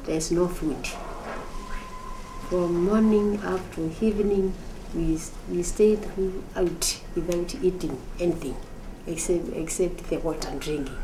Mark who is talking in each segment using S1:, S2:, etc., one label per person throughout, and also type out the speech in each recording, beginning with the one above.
S1: there's no food. From morning up to evening, we stayed out without eating anything except the water and drinking.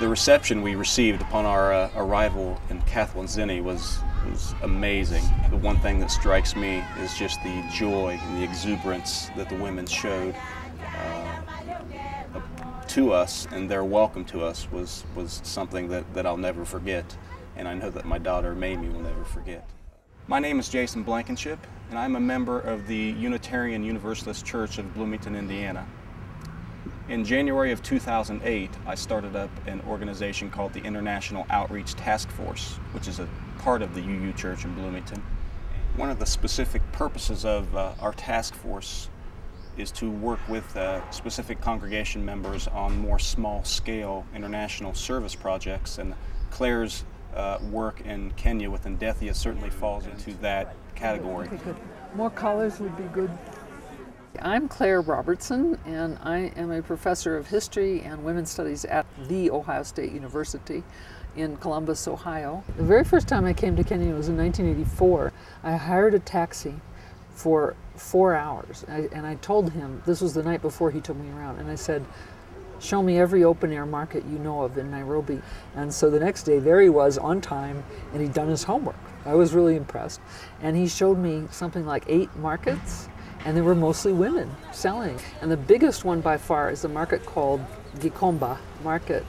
S2: The reception we received upon our arrival in Kathonzweni was amazing. The one thing that strikes me is just the joy and the exuberance that the women showed to us, and their welcome to us was something that I'll never forget, and I know that my daughter Mamie will never forget. My name is Jason Blankenship, and I'm a member of the Unitarian Universalist Church of Bloomington, Indiana. In January of 2008, I started up an organization called the International Outreach Task Force, which is a part of the UU Church in Bloomington. One of the specific purposes of our task force is to work with specific congregation members on more small-scale international service projects, and Claire's work in Kenya with Ndethya certainly falls into that category.
S3: Okay, good. More colors would be good. I'm Claire Robertson, and I am a professor of history and women's studies at The Ohio State University in Columbus, Ohio. The very first time I came to Kenya was in 1984. I hired a taxi for 4 hours, and I told him, this was the night before he took me around, and I said, show me every open-air market you know of in Nairobi. And so the next day, there he was on time, and he'd done his homework. I was really impressed. And he showed me something like 8 markets, and they were mostly women selling. And the biggest one by far is a market called Kamba market,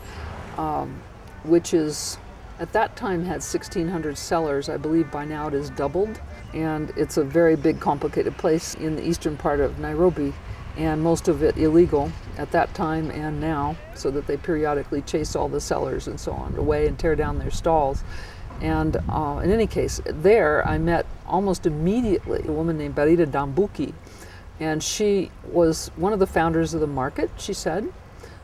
S3: which is, at that time had 1,600 sellers. I believe by now it has doubled. And it's a very big, complicated place in the eastern part of Nairobi, and most of it illegal at that time and now, so that they periodically chase all the sellers and so on away and tear down their stalls. And in any case, there I met almost immediately a woman named Barida Dambuki, and she was one of the founders of the market, she said,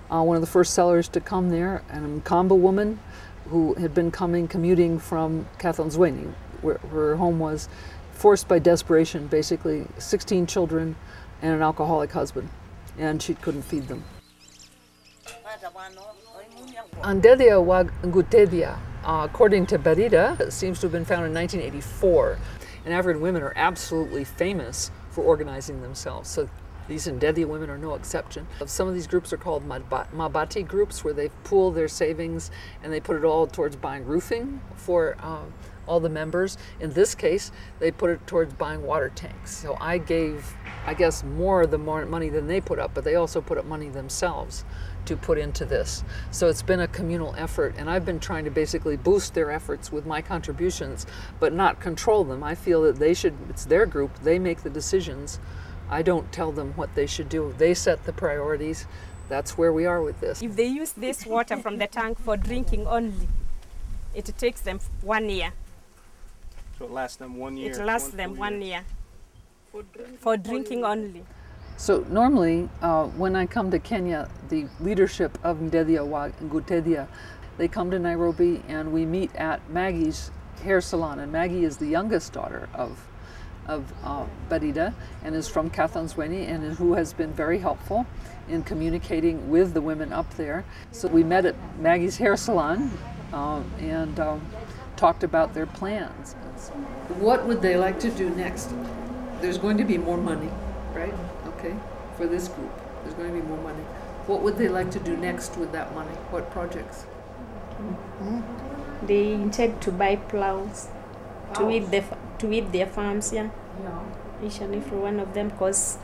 S3: one of the first sellers to come there, and a Kamba woman who had been commuting from Kathonzweni, where her home was, forced by desperation, basically 16 children and an alcoholic husband, and she couldn't feed them. Ndethya wa Ngutethya, according to Barida, seems to have been founded in 1984, and African women are absolutely famous for organizing themselves. So these Ndethya women are no exception. Some of these groups are called Mabati groups, where they pool their savings and they put it all towards buying roofing for all the members. In this case, they put it towards buying water tanks. So I gave, I guess, more money than they put up, but they also put up money themselves to put into this. So it's been a communal effort, and I've been trying to basically boost their efforts with my contributions, but not control them. I feel that they should, it's their group, they make the decisions. I don't tell them what they should do. They set the priorities. That's where we are with this.
S4: If they use this water from the tank for drinking only, it takes them 1 year.
S2: So it lasts them 1 year?
S4: It lasts them 1 year. For drinking only.
S3: So normally, when I come to Kenya, the leadership of Ndethya wa Ngutethya, they come to Nairobi and we meet at Maggie's hair salon. And Maggie is the youngest daughter of Barida, and is from Kathonzweni, and who has been very helpful in communicating with the women up there. So we met at Maggie's hair salon and talked about their plans. What would they like to do next? There's going to be more money, right? Okay, for this group. There's going to be more money. What would they like to do next with that money? What projects?
S4: They intend to buy plows to weed their farms, yeah. Each and every one of them, because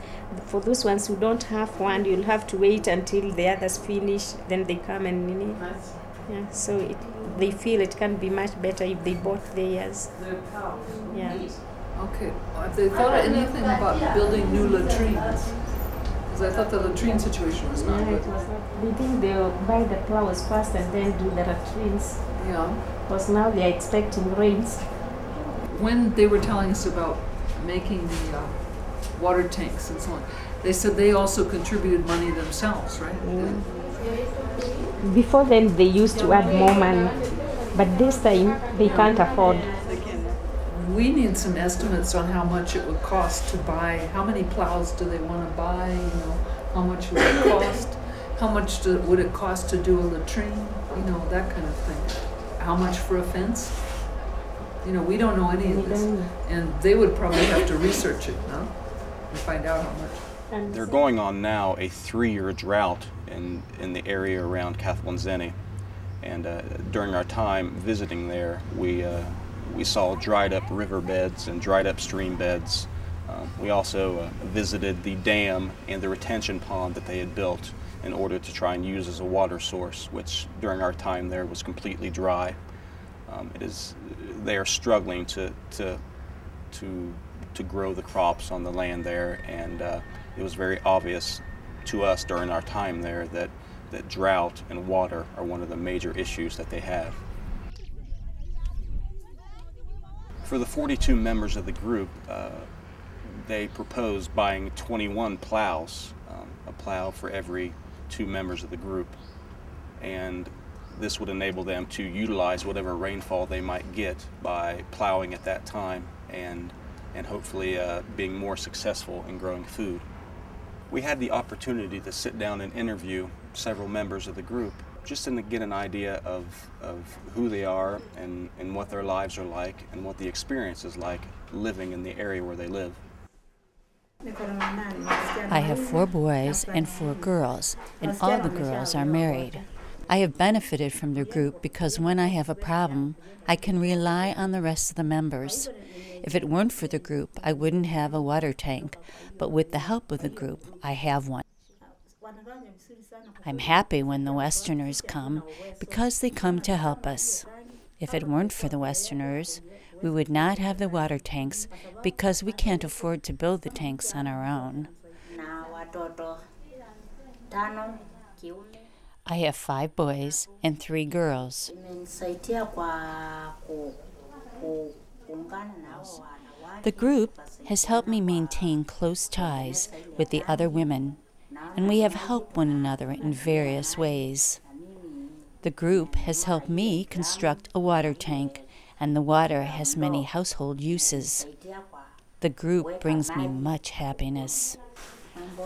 S4: for those ones who don't have one, you'll have to wait until the others finish, then they come and yeah. So they feel it can be much better if they bought theirs. Yeah.
S3: Okay. Have they thought of anything about building new latrines? Because I thought the latrine situation was not good.
S4: They think they'll buy the plows first and then do the latrines.
S3: Yeah.
S4: Because now they are expecting rains.
S3: When they were telling us about making the water tanks and so on, they said they also contributed money themselves, right?
S4: Before then, they used to add more money, but this time they can't afford.
S3: We need some estimates on how much it would cost to buy. How many plows do they want to buy? You know, how much would it cost? How much would it cost to do a latrine? You know, that kind of thing. How much for a fence? You know, we don't know any of this, and they would probably have to research it, no? And find out how much.
S2: They're going on now a 3-year drought in the area around Kathonzweni, and during our time visiting there, we saw dried up riverbeds and dried up stream beds. We also visited the dam and the retention pond that they had built in order to try and use as a water source, which during our time there was completely dry. They are struggling to grow the crops on the land there, and it was very obvious to us during our time there that drought and water are one of the major issues that they have. For the 42 members of the group, they proposed buying 21 plows, a plow for every 2 members of the group, and this would enable them to utilize whatever rainfall they might get by plowing at that time and hopefully being more successful in growing food. We had the opportunity to sit down and interview several members of the group just to get an idea of who they are and what their lives are like and what the experience is like living in the area where they live.
S5: I have 4 boys and 4 girls, and all the girls are married. I have benefited from the group because when I have a problem, I can rely on the rest of the members. If it weren't for the group, I wouldn't have a water tank, but with the help of the group, I have one. I'm happy when the Westerners come because they come to help us. If it weren't for the Westerners, we would not have the water tanks because we can't afford to build the tanks on our own. I have 5 boys and 3 girls. The group has helped me maintain close ties with the other women, and we have helped one another in various ways. The group has helped me construct a water tank, and the water has many household uses. The group brings me much happiness.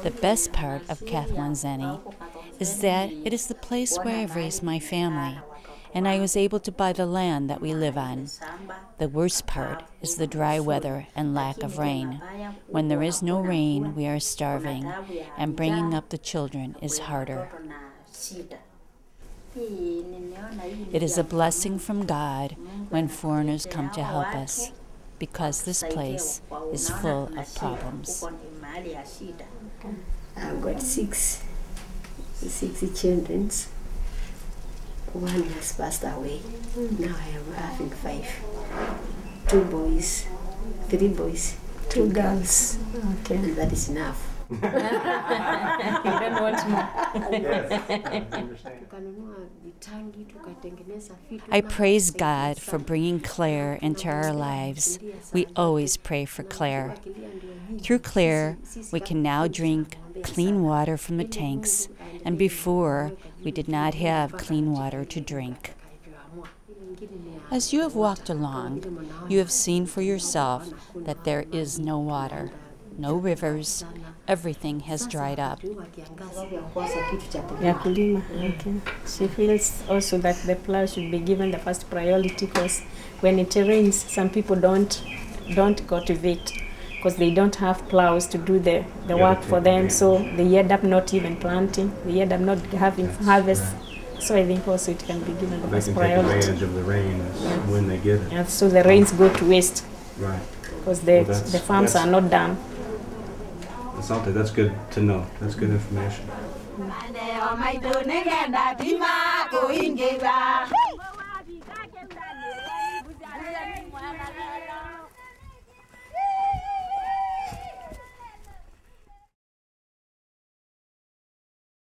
S5: The best part of Kathonzweni is that it is the place where I've raised my family, and I was able to buy the land that we live on. The worst part is the dry weather and lack of rain. When there is no rain, we are starving, and bringing up the children is harder. It is a blessing from God when foreigners come to help us, because this place is full of problems.
S1: I've got six children. One has passed away. Now I am having 5. 2 boys, 3 boys, 2 girls. Okay. And that is enough.
S4: You don't want more.
S5: I praise God for bringing Claire into our lives. We always pray for Claire. Through Claire, we can now drink clean water from the tanks, and before, we did not have clean water to drink. As you have walked along, you have seen for yourself that there is no water, no rivers, everything has dried up.
S4: She feels also that the plow should be given the first priority because when it rains, some people don't cultivate. because they don't have plows to do the work for them, so they end up not even planting, they end up not having harvest. Right. So I think also it can be given the first priority.
S2: They can take advantage of the rains when they get it.
S4: And so the rains go to waste.
S2: Right.
S4: Because the farms are not done.
S2: That's good to know. That's good information.